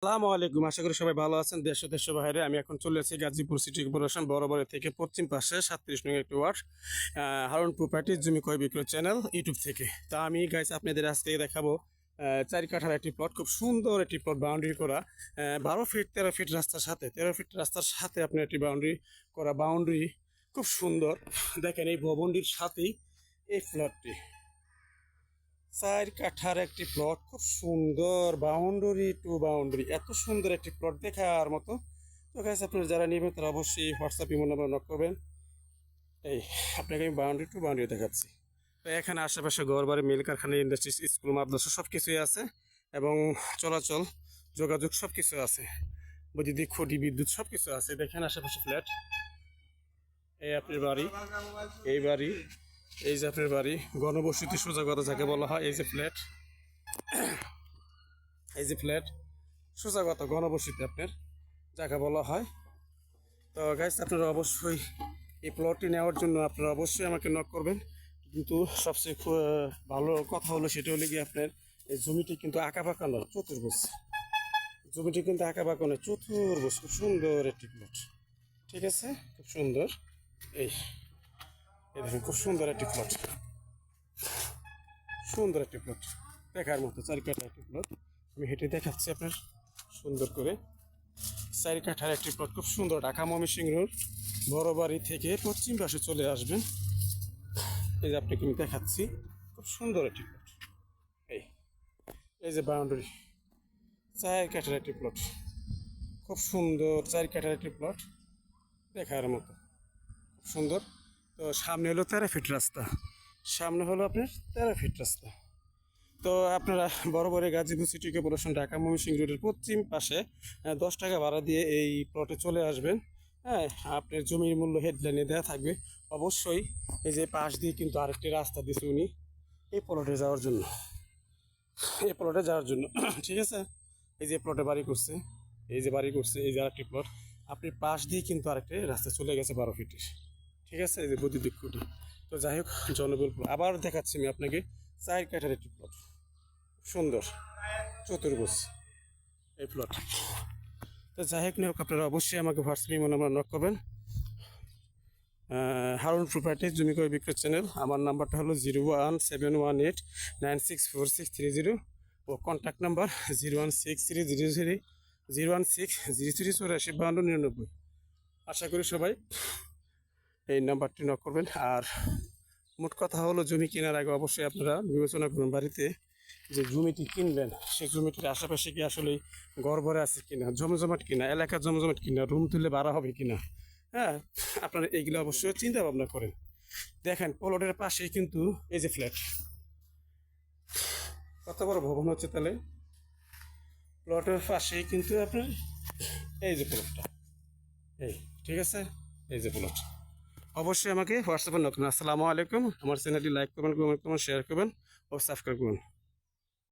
আসসালামু আলাইকুম। আশা করি সবাই ভালো আছেন। দেশ ও দেশের বাইরে আমি এখন চলে এসেছি গাজীপুর সিটি কর্পোরেশন বরাবর থেকে পশ্চিম পাশে 37 নং একটি ওয়ার্ড হারুন প্রপার্টি জমি ক্রয় বিক্রয় চ্যানেল ইউটিউব থেকে। তা আমি গাইস আপনাদের আজকে দেখাবো 4 কাঠার একটি প্লট, খুব সুন্দর একটি প্লট, বাউন্ডারি করা 12 ফিট 13 ফিট রাস্তার সাথে, 13 ফিট রাস্তার সাথে আপনার একটি বাউন্ডারি করা, বাউন্ডারি খুব সুন্দর। দেখেন এই ভবনটির সাথেই এই প্লটটি 4 কাঠার একটি প্লট, খুব সুন্দর বাউন্ডারি টু বাউন্ডারি, এত সুন্দর একটি প্লট দেখার মতো। তো গাইস আপনারা যারা নেবেন তারা অবশ্যই হোয়াটসঅ্যাপ ইমো নাম্বার নক করবেন। এই আপনাকে আমি বাউন্ডারি টু বাউন্ডারি দেখাচ্ছি। তো এখানে আশেপাশে ঘর বাড়ি, মিল কারখানা, ইন্ডাস্ট্রিজ, স্কুল, মাদ্রাসা সব কিছুই আছে এবং চলাচল যোগাযোগ সব কিছু আছে, বৈদ্যুতিক খুঁটি, বিদ্যুৎ সব কিছু আছে। দেখেন আশেপাশে ফ্ল্যাট। এই আপনার বাড়ি, এই বাড়ি, এই যে আপনার বাড়ি, গণবসতি সোজা কথা যাকে বলা হয়। এই যে ফ্ল্যাট, এই যে ফ্ল্যাট সোজা কথা গণবসতি আপনার যাকে বলা হয়। তো গাইস আপনারা অবশ্যই এই প্লটটি নেওয়ার জন্য আপনারা অবশ্যই আমাকে নক করবেন। কিন্তু সবচেয়ে ভালো কথা হলো সেটা হলে গিয়ে আপনার এই জমিটি কিন্তু আঁকা বাঁকা নয়, চতুর্ভুজ। জমিটি কিন্তু আঁকা বাঁকা নয়, চতুর্ভুজ। খুব সুন্দর একটি প্লট, ঠিক আছে, খুব সুন্দর। এই এই দেখেন খুব সুন্দর একটি প্লট, সুন্দর একটি প্লট দেখার মতো। 4 কাঠা একটি প্লট, আমি হেঁটে দেখাচ্ছি আপনার সুন্দর করে। 4 কাঠার একটি প্লট, খুব সুন্দর। ঢাকা ময়মনসিংহ রোড বড় বাড়ি থেকে পশ্চিম পাশে চলে আসবেন। এই যে আপনাকে আমি দেখাচ্ছি, খুব সুন্দর একটি প্লট। এই এই যে বাউন্ডারি, 4 কাঠার একটি প্লট, খুব সুন্দর। 4 কাঠার একটি প্লট দেখার মতো, খুব সুন্দর। তো সামনে হলো 13 ফিট রাস্তা, সামনে হলো আপনার 13 ফিট রাস্তা। তো আপনারা বরাবর গাজীপুর সিটি কর্পোরেশন ঢাকা ময়মনসিংহ রোডের পশ্চিম পাশে 10 টাকা ভাড়া দিয়ে এই প্লটে চলে আসবেন। হ্যাঁ, আপনার জমির মূল্য হেডলাইনে দেওয়া থাকবে। অবশ্যই এই যে পাশ দিয়ে কিন্তু আরেকটি রাস্তা দিয়েছে উনি এই প্লটে যাওয়ার জন্য, এই প্লটে যাওয়ার জন্য ঠিক আছে। এই যে প্লটে বাড়ি করছে, এই যে বাড়ি করছে, এই যে আরেকটি প্লট, আপনি পাশ দিয়ে কিন্তু আরেকটি রাস্তা চলে গেছে 12 ফিটের, ঠিক আছে। এই যে বৈদ্যুতিক খুঁটি। তো যাই হোক, জনবল প্লট আবার দেখাচ্ছি আমি আপনাকে। 4 কাঠার একটি প্লট, সুন্দর চতুর্ভুজ এই প্লট। তো যাই হোক হোক, আপনারা অবশ্যই আমাকে হোয়াটসঅ্যাপ ইমো নাম্বার নক করবেন। হারুন প্রপার্টিজ জমি ক্রয় বিক্রয় চ্যানেল। আমার নাম্বারটা হলো 01718964630 ও কন্ট্যাক্ট নাম্বার 0163003 আশা করি সবাই এই নাম্বারটি নক করবেন। আর মোট কথা হলো, জমি কেনার আগে অবশ্যই আপনারা বিবেচনা করুন বাড়িতে যে জমিটি কিনবেন সেই জমিটির আশেপাশে কি আসলে ঘর ভরে আছে কিনা, জমজমাট কিনা, এলাকা জমজমাট কিনা, রুম তুলে ভাড়া হবে কিনা। হ্যাঁ, আপনারা এইগুলো অবশ্যই চিন্তা ভাবনা করেন। দেখেন প্লটের পাশেই কিন্তু এই যে ফ্ল্যাট, কত বড় ভবন হচ্ছে তাহলে। প্লটের পাশেই কিন্তু আপনার এই যে প্লটটা, এই ঠিক আছে, এই যে প্লট। অবশ্যই আমাকে হোয়াটসঅ্যাপে নক করুন। আসসালামু আলাইকুম। আমার চ্যানেলটি লাইক করবেন, কমেন্ট করবেন, শেয়ার করবেন ও সাবস্ক্রাইব করবেন।